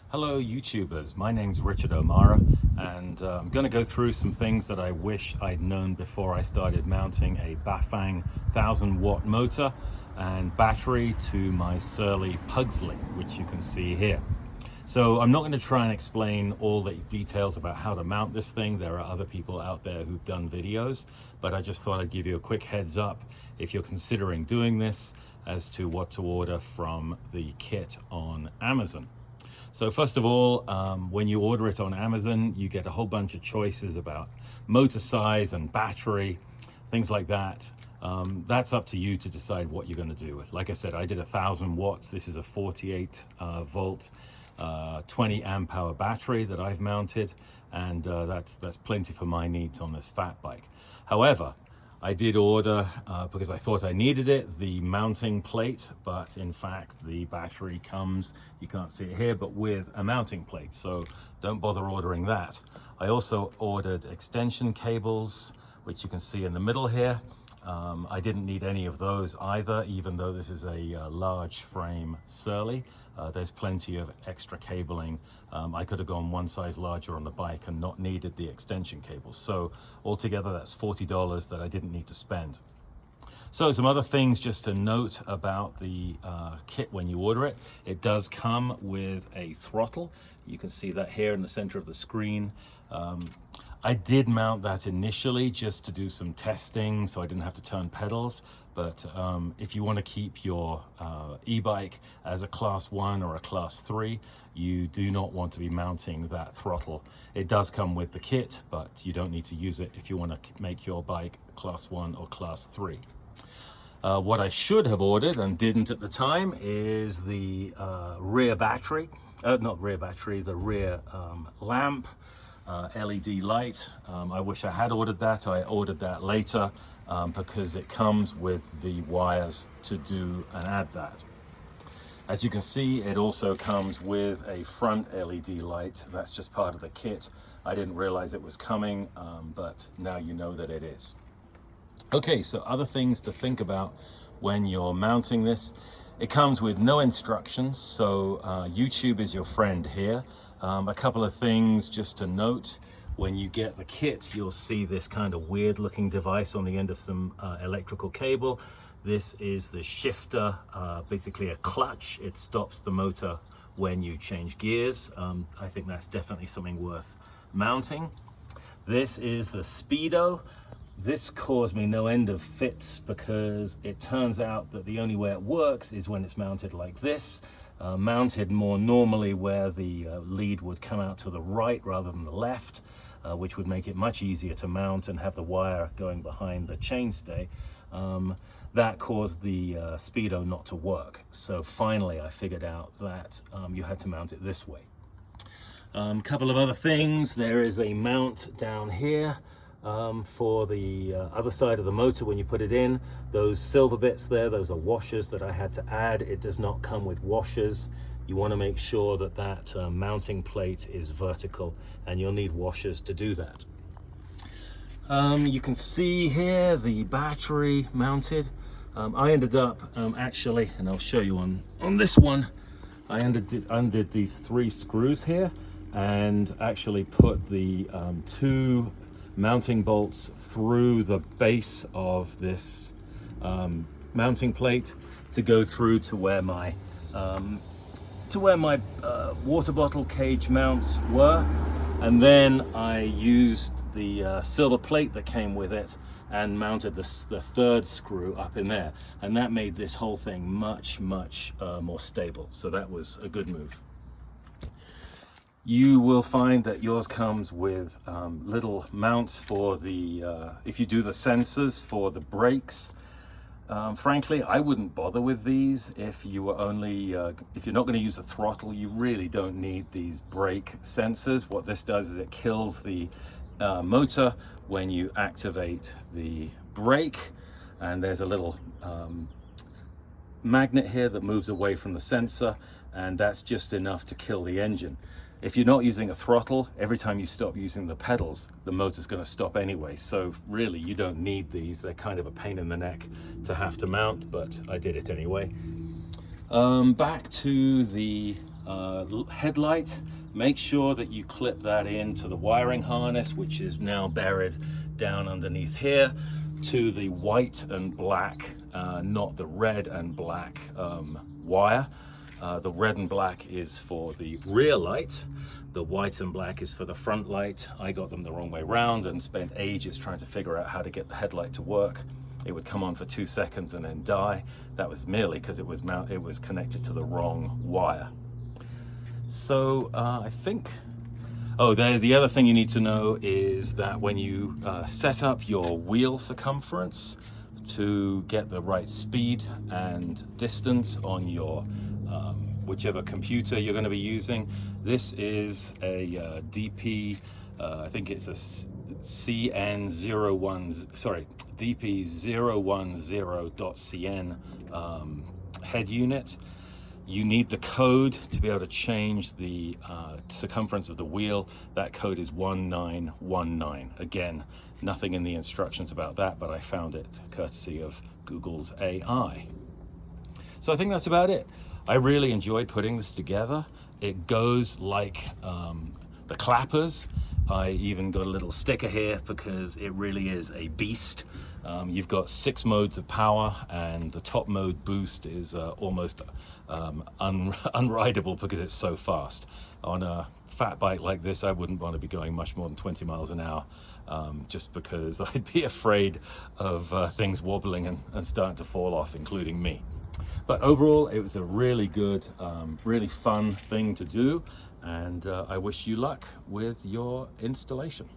Hello YouTubers, my name's Richard O'Mara and I'm going to go through some things that I wish I'd known before I started mounting a Bafang 1000-watt motor and battery to my Surly Pugsley, which you can see here. So I'm not going to try and explain all the details about how to mount this thing. There are other people out there who've done videos, but I just thought I'd give you a quick heads up if you're considering doing this as to what to order from the kit on Amazon. So first of all, when you order it on Amazon, you get a whole bunch of choices about motor size and battery, things like that. That's up to you to decide what you're going to do. Like I said, I did 1000 watts. This is a 48 volt, 20 amp hour battery that I've mounted, and that's plenty for my needs on this fat bike. However, I did order, because I thought I needed it, the mounting plate, but in fact the battery comes, you can't see it here, but with a mounting plate, so don't bother ordering that. I also ordered extension cables, which you can see in the middle here. I didn't need any of those either, even though this is a large frame Surly. There's plenty of extra cabling. I could have gone one size larger on the bike and not needed the extension cables. So altogether, that's $40 that I didn't need to spend. So some other things just to note about the kit when you order it. It does come with a throttle. You can see that here in the center of the screen. I did mount that initially just to do some testing so I didn't have to turn pedals, but if you want to keep your e-bike as a class 1 or a class 3, you do not want to be mounting that throttle. It does come with the kit, but you don't need to use it if you want to make your bike class 1 or class 3. What I should have ordered and didn't at the time is the rear battery, the rear lamp, LED light. I wish I had ordered that. I ordered that later because it comes with the wires to do and add that. As you can see, it also comes with a front LED light. That's just part of the kit. I didn't realize it was coming, but now you know that it is. Okay, so other things to think about when you're mounting this. It comes with no instructions, so YouTube is your friend here. A couple of things just to note. When you get the kit, you'll see this kind of weird looking device on the end of some electrical cable. This is the shifter, basically a clutch. It stops the motor when you change gears. I think that's definitely something worth mounting. This is the speedo. This caused me no end of fits because it turns out that the only way it works is when it's mounted like this. Mounted more normally where the lead would come out to the right rather than the left, which would make it much easier to mount and have the wire going behind the chainstay. That caused the speedo not to work. So finally I figured out that you had to mount it this way. Couple of other things. There is a mount down here for the other side of the motor when you put it in. Those silver bits there, those are washers that I had to add. It does not come with washers. You want to make sure that that mounting plate is vertical, and you'll need washers to do that. You can see here the battery mounted. I ended up actually, and I'll show you on this one, I undid these 3 screws here and actually put the 2 mounting bolts through the base of this mounting plate to go through to where my water bottle cage mounts were, and then I used the silver plate that came with it and mounted the 3rd screw up in there, and that made this whole thing much more stable. So that was a good move. You will find that yours comes with little mounts for the, if you do the sensors for the brakes. Frankly, I wouldn't bother with these if you were only, if you're not going to use the throttle. You really don't need these brake sensors. What this does is it kills the motor when you activate the brake, and there's a little magnet here that moves away from the sensor, and that's just enough to kill the engine. If you're not using a throttle, every time you stop using the pedals, the motor's going to stop anyway. So really, you don't need these. They're kind of a pain in the neck to have to mount, but I did it anyway. Back to the headlight, make sure that you clip that into the wiring harness, which is now buried down underneath here, to the white and black, not the red and black wire. The red and black is for the rear light. The white and black is for the front light. I got them the wrong way round and spent ages trying to figure out how to get the headlight to work. It would come on for 2 seconds and then die. That was merely because it was connected to the wrong wire. So I think, the other thing you need to know is that when you set up your wheel circumference to get the right speed and distance on your whichever computer you're going to be using, this is a DP, I think it's a DP010.cn head unit. You need the code to be able to change the circumference of the wheel. That code is 1919. Again, nothing in the instructions about that, but I found it courtesy of Google's AI. So I think that's about it. I really enjoyed putting this together. It goes like the clappers. I even got a little sticker here because it really is a beast. You've got 6 modes of power, and the top mode boost is almost unrideable because it's so fast. On a fat bike like this, I wouldn't want to be going much more than 20 miles an hour, just because I'd be afraid of things wobbling and starting to fall off, including me. But overall, it was a really good, really fun thing to do, and I wish you luck with your installation.